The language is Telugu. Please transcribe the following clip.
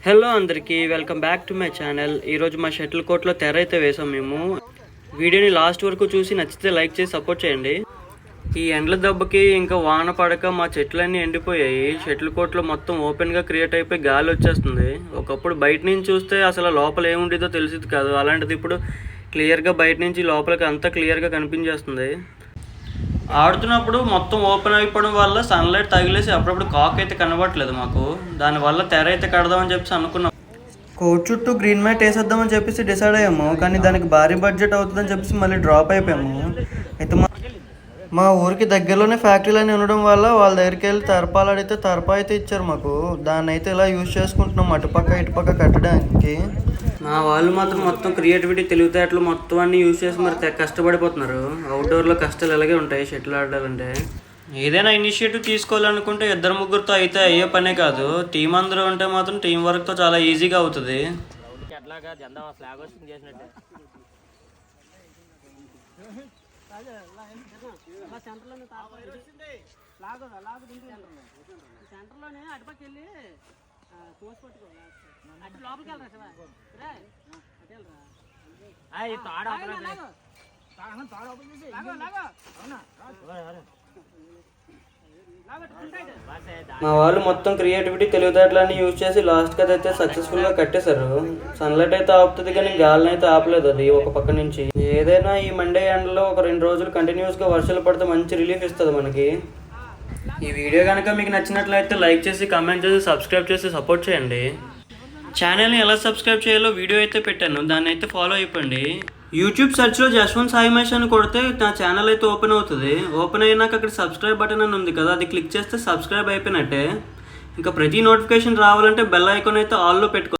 హలో అందరికీ welcome back to my channel. ఈరోజు మా షటిల్ కోర్ట్లో తెర అయితే వేసాం మేము. వీడియోని లాస్ట్ వరకు చూసి నచ్చితే లైక్ చేసి సపోర్ట్ చేయండి. ఈ ఎండ్ల దెబ్బకి ఇంకా వాన పడక మా చెట్లన్నీ ఎండిపోయాయి. షటిల్ కోర్ట్లో మొత్తం ఓపెన్గా క్రియేట్ అయిపోయి గాలి వచ్చేస్తుంది. ఒకప్పుడు బయట నుంచి చూస్తే అసలు లోపల ఏముండేదో తెలిసేది కాదు. అలాంటిది ఇప్పుడు క్లియర్గా బయట నుంచి లోపలికి అంతా క్లియర్గా కనిపించేస్తుంది. ఆడుతున్నప్పుడు మొత్తం ఓపెన్ అయిపోవడం వల్ల సన్లైట్ తగిలేసి అప్పుడప్పుడు కాక్ అయితే కనబడట్లేదు మాకు. దానివల్ల తెర అయితే కడదామని చెప్పేసి అనుకున్నాం. కోర్ట్ చుట్టూ గ్రీన్ మ్యాట్ వేసేద్దామని చెప్పేసి డిసైడ్ అయ్యాము. కానీ దానికి భారీ బడ్జెట్ అవుతుందని చెప్పేసి మళ్ళీ డ్రాప్ అయిపోయాము. అయితే మా ఊరికి దగ్గరలోనే ఫ్యాక్టరీలు అని ఉండడం వల్ల వాళ్ళ దగ్గరికి వెళ్ళి తర్పాలు అడిగితే తర్పా అయితే ఇచ్చారు మాకు. దాన్ని అయితే ఇలా యూజ్ చేసుకుంటున్నాం అటుపక్క ఇటుపక్క కట్టడానికి. మా వాళ్ళు మాత్రం మొత్తం క్రియేటివిటీ తెలివితేటలు మొత్తం అన్ని యూజ్ చేసి మరి కష్టపడిపోతున్నారు. అవుట్డోర్లో కష్టాలు ఎలాగే ఉంటాయి షటిల్ ఆడాలంటే. ఏదైనా ఇనిషియేటివ్ తీసుకోవాలనుకుంటే ఇద్దరు ముగ్గురితో అయితే అయ్యే పనే కాదు. టీం అందరూ ఉంటే మాత్రం టీం వర్క్తో చాలా ఈజీగా అవుతుంది. మా వాళ్ళు మొత్తం క్రియేటివిటీ తెలివితేటలన్నీ యూజ్ చేసి లాస్ట్కి అయితే సక్సెస్ఫుల్గా కట్టేశారు. సన్లైట్ అయితే ఆపుతుంది కానీ గాలిని అయితే ఆపలేదు అది ఒక పక్క నుంచి. ఏదైనా ఈ మండే ఎండలో ఒక 2 రోజులు కంటిన్యూస్గా వర్షాలు పడితే మంచి రిలీఫ్ ఇస్తుంది మనకి. ఈ వీడియో కనుక మీకు నచ్చినట్లయితే లైక్ చేసి కామెంట్ చేసి సబ్స్క్రైబ్ చేసి సపోర్ట్ చేయండి. ఛానల్ని ఎలా సబ్స్క్రైబ్ చేయాలో వీడియో అయితే పెట్టాను, దాన్ని అయితే ఫాలో అయిపోండి. యూట్యూబ్ సెర్చ్లో జశ్వంత్ సాయి మహేష్ అని కొడితే నా ఛానల్ అయితే ఓపెన్ అవుతుంది. ఓపెన్ అయినాక అక్కడ సబ్స్క్రైబ్ బటన్ అని ఉంది కదా, అది క్లిక్ చేస్తే సబ్స్క్రైబ్ అయిపోయినట్టే. ఇంకా ప్రతి నోటిఫికేషన్ రావాలంటే బెల్ ఐకాన్ అయితే ఆల్లో పెట్టుకో.